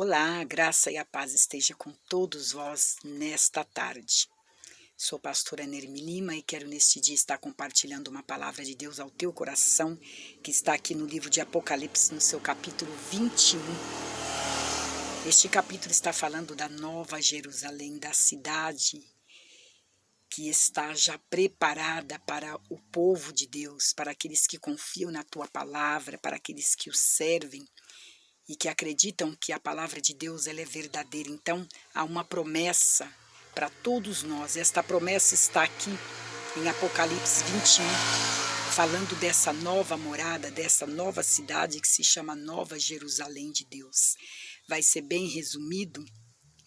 Olá, a graça e a paz esteja com todos vós nesta tarde. Sou pastora Nermi Lima e quero neste dia estar compartilhando uma palavra de Deus ao teu coração, que está aqui no livro de Apocalipse, no seu capítulo 21. Este capítulo está falando da Nova Jerusalém, da cidade que está já preparada para o povo de Deus, para aqueles que confiam na tua palavra, para aqueles que o servem e que acreditam que a palavra de Deus ela é verdadeira. Então, há uma promessa para todos nós. Esta promessa está aqui em Apocalipse 21, falando dessa nova morada, dessa nova cidade que se chama Nova Jerusalém de Deus. Vai ser bem resumido.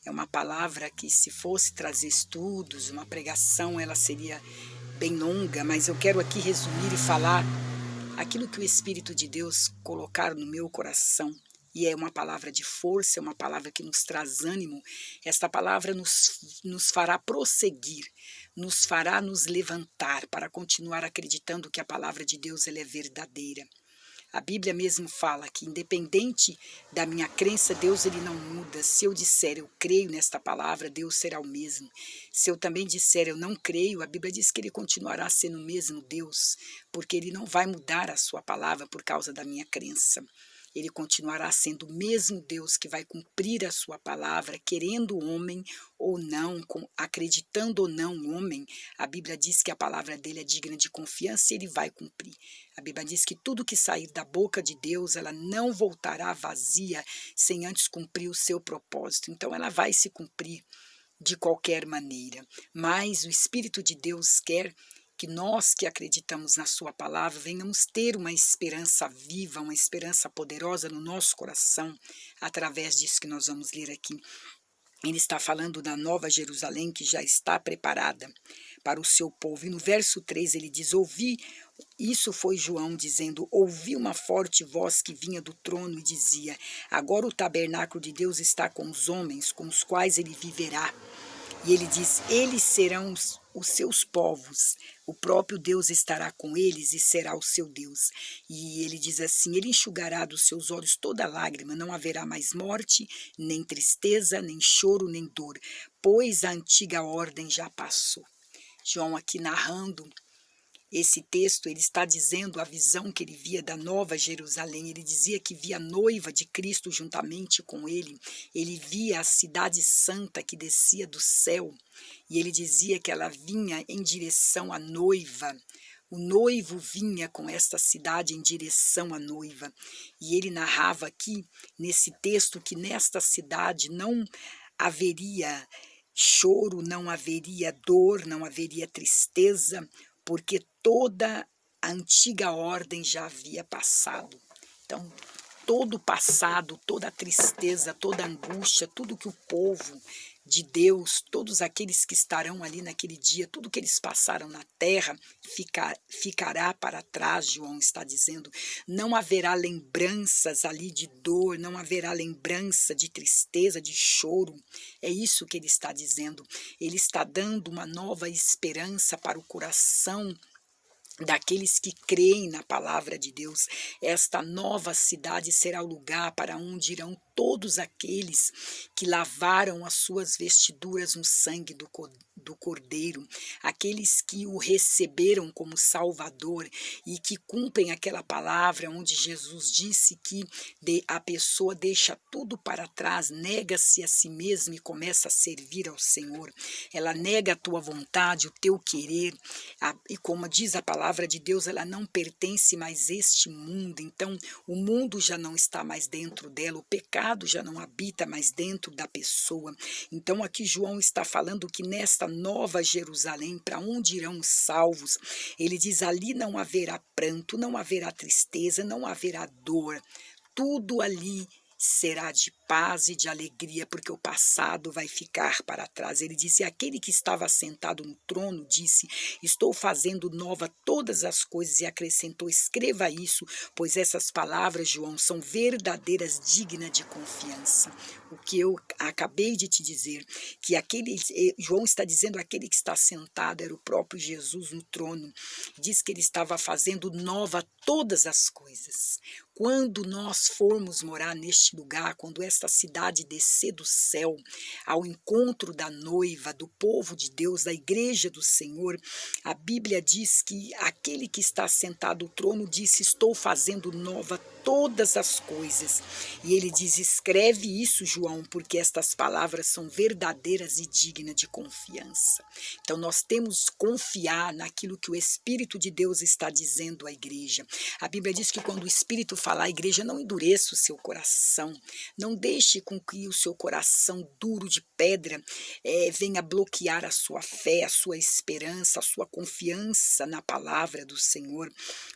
É uma palavra que, se fosse trazer estudos, uma pregação, ela seria bem longa, mas eu quero aqui resumir e falar aquilo que o Espírito de Deus colocar no meu coração. E é uma palavra de força, é uma palavra que nos traz ânimo. Esta palavra nos fará prosseguir, nos fará nos levantar para continuar acreditando que a palavra de Deus ela é verdadeira. A Bíblia mesmo fala que, independente da minha crença, Deus ele não muda. Se eu disser eu creio nesta palavra, Deus será o mesmo. Se eu também disser eu não creio, a Bíblia diz que ele continuará sendo o mesmo Deus, porque ele não vai mudar a sua palavra por causa da minha crença. Ele continuará sendo o mesmo Deus que vai cumprir a sua palavra, querendo o homem ou não, acreditando ou não o homem. A Bíblia diz que a palavra dele é digna de confiança e ele vai cumprir. A Bíblia diz que tudo que sair da boca de Deus, ela não voltará vazia sem antes cumprir o seu propósito. Então ela vai se cumprir de qualquer maneira. Mas o Espírito de Deus quer que nós que acreditamos na sua palavra venhamos ter uma esperança viva, uma esperança poderosa no nosso coração, através disso que nós vamos ler aqui. Ele está falando da Nova Jerusalém que já está preparada para o seu povo. E no verso 3 ele diz, isso foi João dizendo, ouvi uma forte voz que vinha do trono e dizia, agora o tabernáculo de Deus está com os homens, com os quais ele viverá. E ele diz, eles serão os seus povos, o próprio Deus estará com eles e será o seu Deus. E ele diz assim, ele enxugará dos seus olhos toda lágrima, não haverá mais morte, nem tristeza, nem choro, nem dor, pois a antiga ordem já passou. João aqui narrando esse texto, ele está dizendo a visão que ele via da Nova Jerusalém. Ele dizia que via a noiva de Cristo juntamente com ele. Ele via a cidade santa que descia do céu. E ele dizia que ela vinha em direção à noiva. O noivo vinha com esta cidade em direção à noiva. E ele narrava aqui, nesse texto, que nesta cidade não haveria choro, não haveria dor, não haveria tristeza, porque toda a antiga ordem já havia passado. Então, todo o passado, toda a tristeza, toda a angústia, tudo que o povo de Deus, todos aqueles que estarão ali naquele dia, tudo que eles passaram na terra, ficará para trás, João está dizendo. Não haverá lembranças ali de dor, não haverá lembrança de tristeza, de choro. É isso que ele está dizendo. Ele está dando uma nova esperança para o coração daqueles que creem na palavra de Deus. Esta nova cidade será o lugar para onde irão todos aqueles que lavaram as suas vestiduras no sangue do Cordeiro, aqueles que o receberam como Salvador e que cumprem aquela palavra onde Jesus disse que a pessoa deixa tudo para trás, nega-se a si mesma e começa a servir ao Senhor. Ela nega a tua vontade, o teu querer, e como diz a palavra de Deus, ela não pertence mais a este mundo. Então o mundo já não está mais dentro dela, o pecado já não habita mais dentro da pessoa. Então aqui João está falando que nesta Nova Jerusalém, para onde irão os salvos, ele diz, ali não haverá pranto, não haverá tristeza, não haverá dor, tudo ali será de paz e de alegria, porque o passado vai ficar para trás. Ele disse, aquele que estava sentado no trono disse, estou fazendo nova todas as coisas, e acrescentou, escreva isso, pois essas palavras, João, são verdadeiras, dignas de confiança. O que eu acabei de te dizer, que João está dizendo, aquele que está sentado era o próprio Jesus no trono, diz que ele estava fazendo nova todas as coisas. quando nós formos morar neste lugar, quando esta cidade descer do céu ao encontro da noiva, do povo de Deus, da igreja do Senhor, a Bíblia diz que aquele que está sentado no trono disse: estou fazendo nova todas as coisas. E ele diz: escreve isso, João, porque estas palavras são verdadeiras e dignas de confiança. Então nós temos que confiar naquilo que o Espírito de Deus está dizendo à igreja. A Bíblia diz que quando o Espírito falar, a igreja não endureça o seu coração, não deixe com que o seu coração duro de pedra venha bloquear a sua fé, a sua esperança, a sua confiança na palavra do Senhor,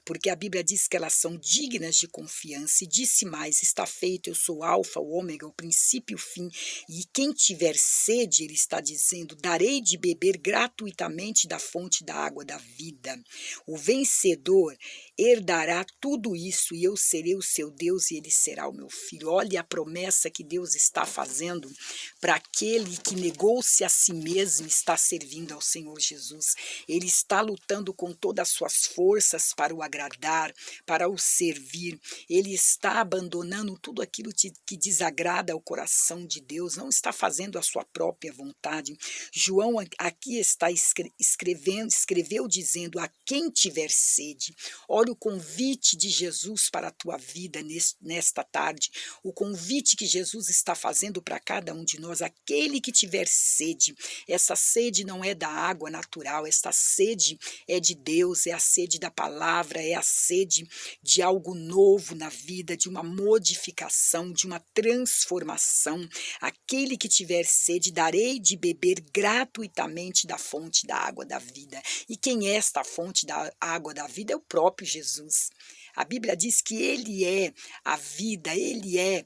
porque a Bíblia diz que elas são dignas de confiança, e disse mais: está feito, eu sou o alfa, o ômega, o princípio e o fim, e quem tiver sede, ele está dizendo, darei de beber gratuitamente da fonte da água da vida. O vencedor herdará tudo isso, e eu serei o seu Deus e ele será o meu filho. Olha a promessa que Deus está fazendo para aquele que negou-se a si mesmo e está servindo ao Senhor Jesus. Ele está lutando com todas as suas forças para o agradar, para o servir. Ele está abandonando tudo aquilo que desagrada ao coração de Deus, não está fazendo a sua própria vontade. João aqui está escreveu dizendo: a quem tiver sede. Olha o convite de Jesus para a tua vida nesta tarde, o convite que Jesus está fazendo para cada um de nós. Aquele que tiver sede, essa sede não é da água natural, esta sede é de Deus, é a sede da palavra, é a sede de algo novo na vida, de uma modificação, de uma transformação. Aquele que tiver sede, darei de beber gratuitamente da fonte da água da vida. E quem é esta fonte da água da vida? É o próprio Jesus. A Bíblia diz que ele é a vida, ele é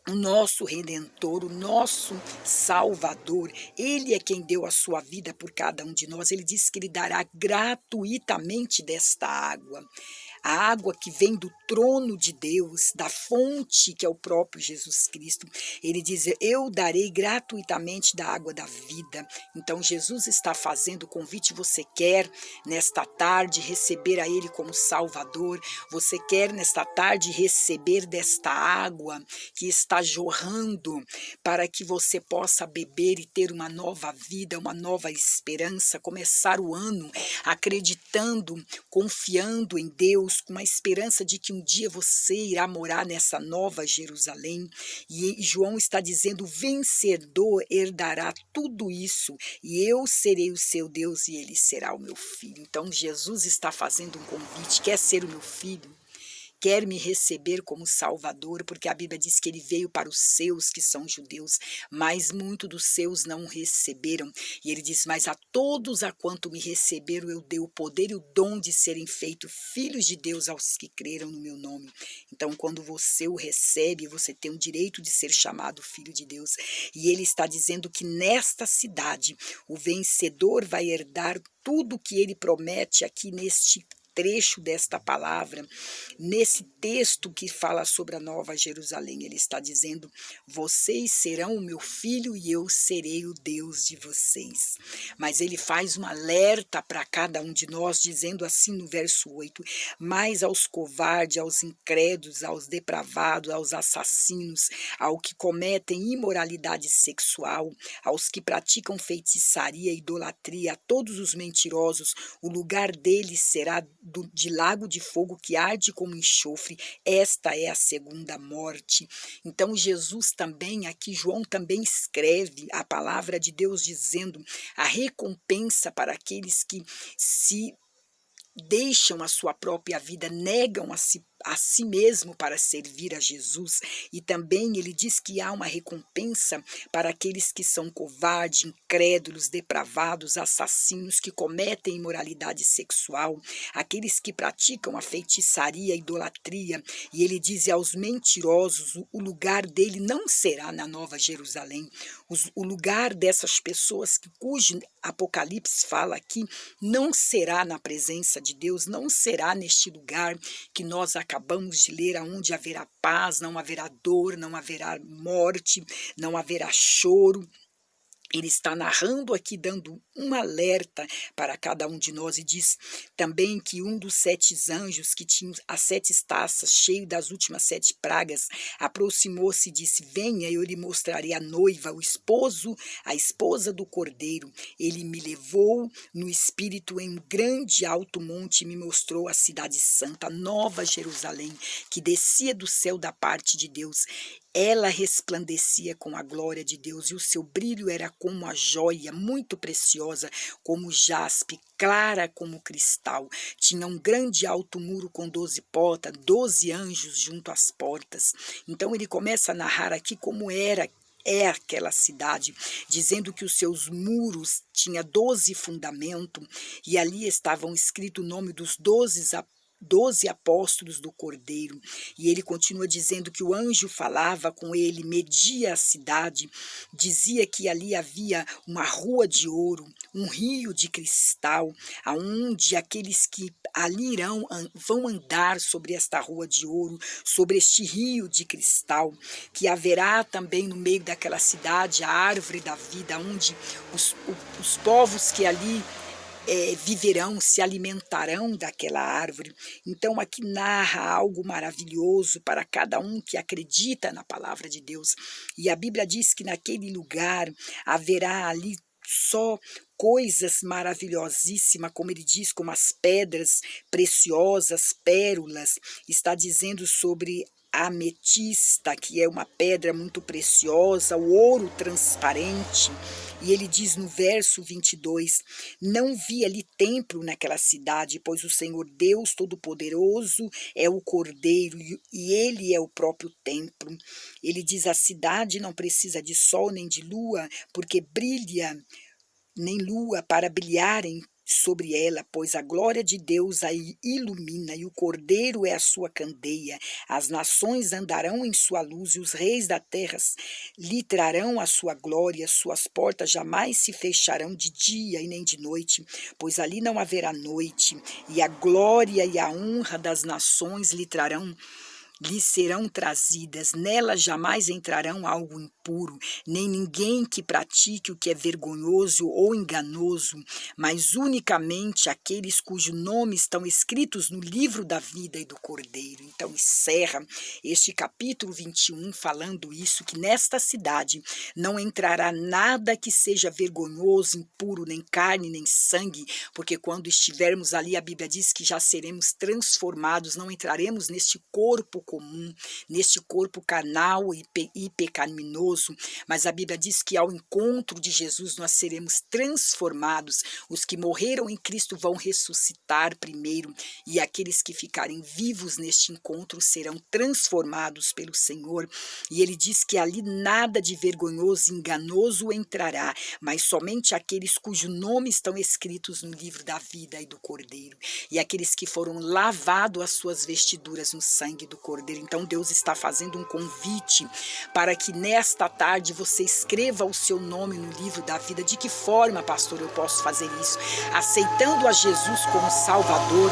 o nosso Redentor, o nosso Salvador. Ele é quem deu a sua vida por cada um de nós. Ele disse que ele dará gratuitamente desta água. A água que vem do trono de Deus, da fonte que é o próprio Jesus Cristo. Ele diz: eu darei gratuitamente da água da vida. Então Jesus está fazendo o convite. Você quer nesta tarde receber a Ele como Salvador? Você quer nesta tarde receber desta água que está jorrando para que você possa beber e ter uma nova vida, uma nova esperança, começar o ano acreditando, confiando em Deus, com uma esperança de que um dia você irá morar nessa nova Jerusalém. E João está dizendo: o vencedor herdará tudo isso, e eu serei o seu Deus e ele será o meu filho. Então Jesus está fazendo um convite: quer ser o meu filho? Quer me receber como Salvador? Porque a Bíblia diz que ele veio para os seus, que são judeus, mas muitos dos seus não o receberam. E ele diz: mas a todos a quanto me receberam eu dei o poder e o dom de serem feitos filhos de Deus aos que creram no meu nome. Então, quando você o recebe, você tem o direito de ser chamado filho de Deus. E ele está dizendo que nesta cidade o vencedor vai herdar tudo que ele promete aqui neste trecho desta palavra, nesse texto que fala sobre a Nova Jerusalém. Ele está dizendo: vocês serão o meu filho e eu serei o Deus de vocês. Mas ele faz um alerta para cada um de nós, dizendo assim no verso 8: mas aos covardes, aos incrédulos, aos depravados, aos assassinos, aos que cometem imoralidade sexual, aos que praticam feitiçaria, idolatria, a todos os mentirosos, o lugar deles será de lago de fogo que arde como enxofre. Esta é a segunda morte. Então Jesus também, aqui João também escreve a palavra de Deus dizendo a recompensa para aqueles que se deixam a sua própria vida, negam a si mesmo para servir a Jesus. E também ele diz que há uma recompensa para aqueles que são covardes, incrédulos, depravados, assassinos, que cometem imoralidade sexual, aqueles que praticam a feitiçaria, a idolatria. E ele diz aos mentirosos: o lugar dele não será na Nova Jerusalém. O lugar dessas pessoas cujo Apocalipse fala aqui não será na presença de Deus, não será neste lugar que nós acabamos de ler, aonde haverá paz, não haverá dor, não haverá morte, não haverá choro. Ele está narrando aqui, dando um alerta para cada um de nós, e diz também que um dos 7 anjos que tinham as 7 taças cheio das últimas 7 pragas, aproximou-se e disse: venha, eu lhe mostrarei a noiva, o esposo, a esposa do cordeiro. Ele me levou no espírito em um grande alto monte e me mostrou a cidade santa, a nova Jerusalém, que descia do céu da parte de Deus. Ela resplandecia com a glória de Deus, e o seu brilho era como a joia, muito preciosa, como jaspe, clara como cristal. Tinha um grande alto muro com 12 portas, 12 anjos junto às portas. Então ele começa a narrar aqui como é aquela cidade, dizendo que os seus muros tinha 12 fundamentos, e ali estavam escrito o nome dos 12 apóstolos do Cordeiro. E ele continua dizendo que o anjo falava com ele, media a cidade, dizia que ali havia uma rua de ouro, um rio de cristal, aonde aqueles que ali vão andar sobre esta rua de ouro, sobre este rio de cristal, que haverá também no meio daquela cidade a árvore da vida, onde os povos que ali viverão, se alimentarão daquela árvore. Então aqui narra algo maravilhoso para cada um que acredita na palavra de Deus. E a Bíblia diz que naquele lugar haverá ali só coisas maravilhosíssimas, como ele diz, como as pedras preciosas, pérolas. Está dizendo sobre a ametista, que é uma pedra muito preciosa, o ouro transparente. E ele diz no verso 22, não vi ali templo naquela cidade, pois o Senhor Deus Todo-Poderoso é o Cordeiro e ele é o próprio templo. Ele diz, a cidade não precisa de sol nem de lua, porque brilha, nem lua para brilharem sobre ela, pois a glória de Deus a ilumina, e o Cordeiro é a sua candeia. As nações andarão em sua luz, e os reis da terra lhe trarão a sua glória. Suas portas jamais se fecharão de dia e nem de noite, pois ali não haverá noite, e a glória e a honra das nações lhe serão trazidas, nela jamais entrarão algo impuro, nem ninguém que pratique o que é vergonhoso ou enganoso, mas unicamente aqueles cujos nomes estão escritos no livro da vida e do Cordeiro. Então encerra este capítulo 21 falando isso, que nesta cidade não entrará nada que seja vergonhoso, impuro, nem carne, nem sangue, porque quando estivermos ali, a Bíblia diz que já seremos transformados, não entraremos neste corpo comum, neste corpo carnal e pecaminoso, mas a Bíblia diz que ao encontro de Jesus nós seremos transformados. Os que morreram em Cristo vão ressuscitar primeiro, e aqueles que ficarem vivos neste encontro serão transformados pelo Senhor. E ele diz que ali nada de vergonhoso e enganoso entrará, mas somente aqueles cujos nomes estão escritos no livro da vida e do Cordeiro, e aqueles que foram lavados as suas vestiduras no sangue do Cordeiro. Então Deus está fazendo um convite para que nesta tarde você escreva o seu nome no livro da vida. De que forma, pastor, eu posso fazer isso? Aceitando a Jesus como Salvador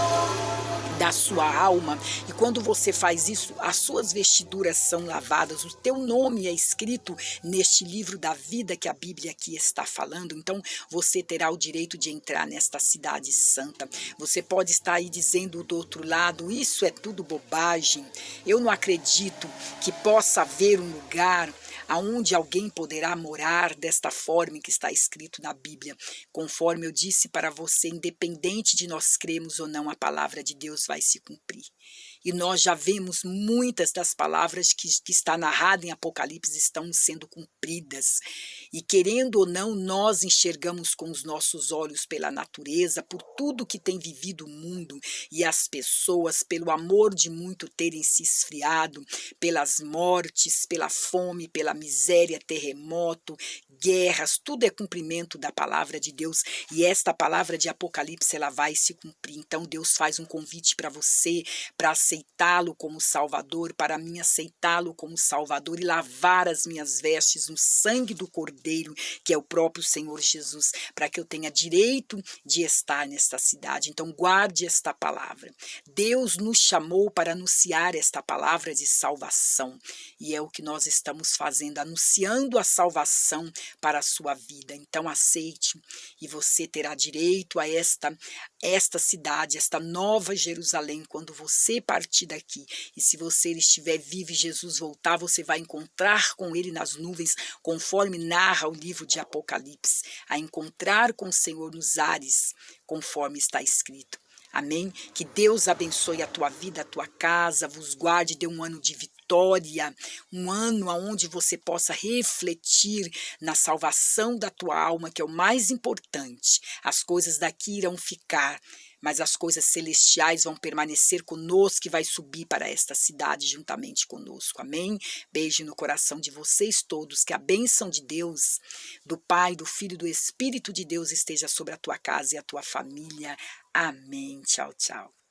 da sua alma, e quando você faz isso, as suas vestiduras são lavadas, o teu nome é escrito neste livro da vida que a Bíblia aqui está falando. Então você terá o direito de entrar nesta cidade santa. Você pode estar aí dizendo do outro lado, isso é tudo bobagem, eu não acredito que possa haver um lugar aonde alguém poderá morar desta forma que está escrito na Bíblia. Conforme eu disse para você, independente de nós cremos ou não, a palavra de Deus vai se cumprir. E nós já vemos muitas das palavras que está narrada em Apocalipse estão sendo cumpridas. E querendo ou não, nós enxergamos com os nossos olhos pela natureza, por tudo que tem vivido o mundo e as pessoas, pelo amor de muito terem se esfriado, pelas mortes, pela fome, pela miséria, terremoto, guerras, tudo é cumprimento da palavra de Deus, e esta palavra de Apocalipse ela vai se cumprir. Então Deus faz um convite para você, para aceitar aceitá-lo como Salvador, para mim aceitá-lo como Salvador e lavar as minhas vestes no sangue do Cordeiro, que é o próprio Senhor Jesus, para que eu tenha direito de estar nesta cidade. Então guarde esta palavra. Deus nos chamou para anunciar esta palavra de salvação, e é o que nós estamos fazendo, anunciando a salvação para a sua vida. Então aceite, e você terá direito a esta cidade, esta nova Jerusalém, quando você partir daqui. E se você estiver vivo e Jesus voltar, você vai encontrar com ele nas nuvens, conforme narra o livro de Apocalipse, a encontrar com o Senhor nos ares, conforme está escrito. Amém? Que Deus abençoe a tua vida, a tua casa, vos guarde, dê um ano de vitória, um ano onde você possa refletir na salvação da tua alma, que é o mais importante. As coisas daqui irão ficar, mas as coisas celestiais vão permanecer conosco, que vai subir para esta cidade juntamente conosco. Amém? Beijo no coração de vocês todos, que a bênção de Deus, do Pai, do Filho e do Espírito de Deus esteja sobre a tua casa e a tua família. Amém. Tchau, tchau.